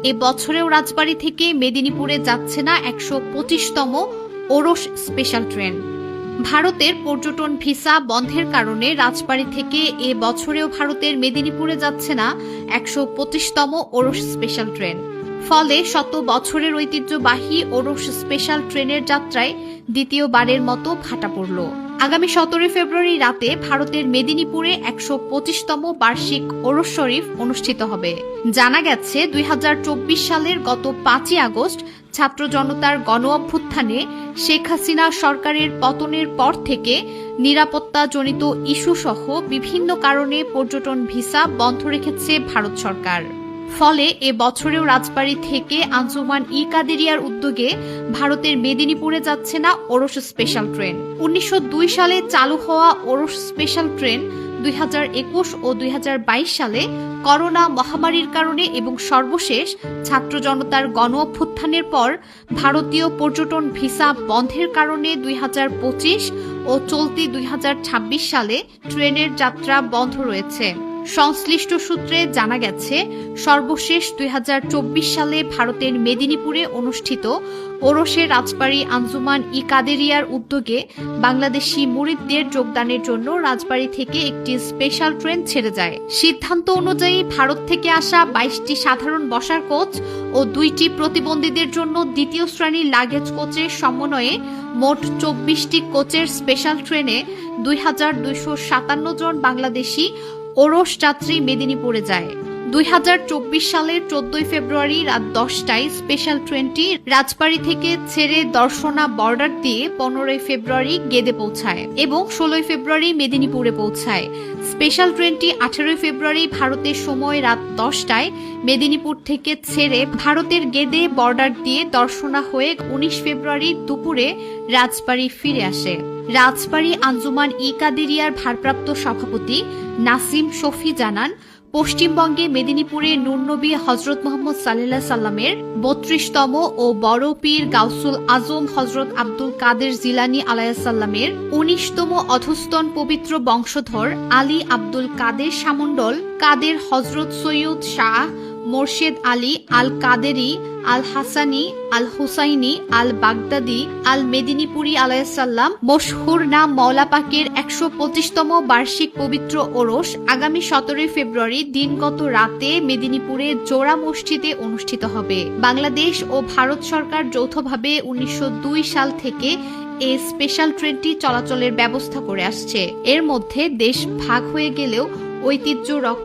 এ বছরেও রাজবাড়ী থেকে মেদিনীপুরে যাচ্ছে না ১২৫তম ওরস স্পেশাল ট্রেন। ভারতের পর্যটন ভিসা বন্ধের কারণে রাজবাড়ী থেকে এ বছরেও ভারতের মেদিনীপুরে যাচ্ছে না ১২৫তম ওরস স্পেশাল ট্রেন। ফলে শত বছরের ঐতিহ্যবাহী ওরস স্পেশাল ট্রেনের যাত্রায় দ্বিতীয়বারের মতো ভাটা পড়ল। আগামী ১৭ ফেব্রুয়ারি রাতে ভারতের মেদিনীপুরে ১২৫তম বার্ষিক ওরস শরীফ অনুষ্ঠিত হবে। জানা গেছে ২০২৪ সালের গত ৫ই আগস্ট ছাত্র জনতার গণ অভ্যুত্থানে শেখ হাসিনা সরকারের পতনের পর থেকে নিরাপত্তাজনিত ইস্যু সহ বিভিন্ন কারণে পর্যটন ভিসা বন্ধ রেখেছে ভারত সরকার। ফলে এ বছরেও রাজবাড়ী থেকে আঞ্জুমান ই কাদেরিয়ার উদ্যোগে ভারতের মেদিনীপুরে যাচ্ছে না ওরস স্পেশাল ট্রেন। ১৯০২ সালে চালু হওয়া ওরস স্পেশাল ট্রেন ২০২১ ও ২০২২ সালে করোনা মহামারীর কারণে এবং সর্বশেষ ছাত্র জনতার গণ অভ্যুত্থানের পর ভারতীয় পর্যটন ভিসা বন্ধের কারণে ২০২৫ ও চলতি ২০২৬ সালে ট্রেনের যাত্রা বন্ধ রয়েছে। সংশ্লিষ্ট সূত্রে জানা গেছে, সর্বশেষ ২০২৪ সালে ভারতের মেদিনীপুরে অনুষ্ঠিত ওরসে রাজবাড়ী আঞ্জুমান ই কাদেরিয়ার উদ্যোগে বাংলাদেশি মুরিদদের যোগদানের জন্য রাজবাড়ী থেকে একটি স্পেশাল ট্রেন ছেড়ে যায়। সিদ্ধান্ত অনুযায়ী ভারত থেকে আসা ২২টি সাধারণ বসার কোচ ও ২টি প্রতিবন্ধীদের জন্য দ্বিতীয় শ্রেণীর লাগেজ কোচের সমন্বয়ে মোট ২৪টি কোচের স্পেশাল ট্রেনে ২,২৫৭ জন বাংলাদেশি ওরস যাত্রী মেদিনীপুরে যায়। ২০২৪ সালের ১৪ ফেব্রুয়ারি রাত ১০টায় স্পেশাল ট্রেনটি রাজবাড়ী থেকে ছেড়ে দর্শনা বর্ডার দিয়ে ১৫ ফেব্রুয়ারি গেদে পৌঁছায় এবং ১৬ ফেব্রুয়ারি মেদিনীপুরে পৌঁছায়। স্পেশাল ট্রেনটি ১৮ ফেব্রুয়ারি ভারতের সময় রাত ১০টায় মেদিনীপুর থেকে ছেড়ে ভারতের গেদে বর্ডার দিয়ে দর্শনা হয়ে ১৯ ফেব্রুয়ারি দুপুরে রাজবাড়ী ফিরে আসে। রাজবাড়ী আঞ্জুমান ই কাদেরিয়ার ভারপ্রাপ্ত সভাপতি নাসিম শফি জানান, পশ্চিমবঙ্গে মেদিনীপুরে নূরনবী হজরত মোহাম্মদ সাল্লাল্লাহু আলাইহি সাল্লামের ৩২তম ও বড় পীর গাউসুল আজম হজরত আব্দুল কাদের জিলানী আলাইহিস সালামের ১৯তম অধস্তন পবিত্র বংশধর আলী আব্দুল কাদের শামন্ডল কাদের হজরত সৈয়দ শাহ মোরশেদ আলী আল কাদেরি আল হাসানি আল হুসাইনি আল বাগদাদি আল মেদিনীপুরি আলাইহিসসালাম মশহুর নাম মওলা পাকের ১২৫তম বার্ষিক পবিত্র ওরস আগামী ১৭ ফেব্রুয়ারি দিনগত রাতে মেদিনীপুরে জোড়া মসজিদে অনুষ্ঠিত হবে। বাংলাদেশ ও ভারত সরকার যৌথভাবে ১৯০২ সাল থেকে এই স্পেশাল ট্রেনটি চলাচলের ব্যবস্থা করে আসছে। এর মধ্যে দেশ ভাগ হয়ে গেলেও ঐতিহ্য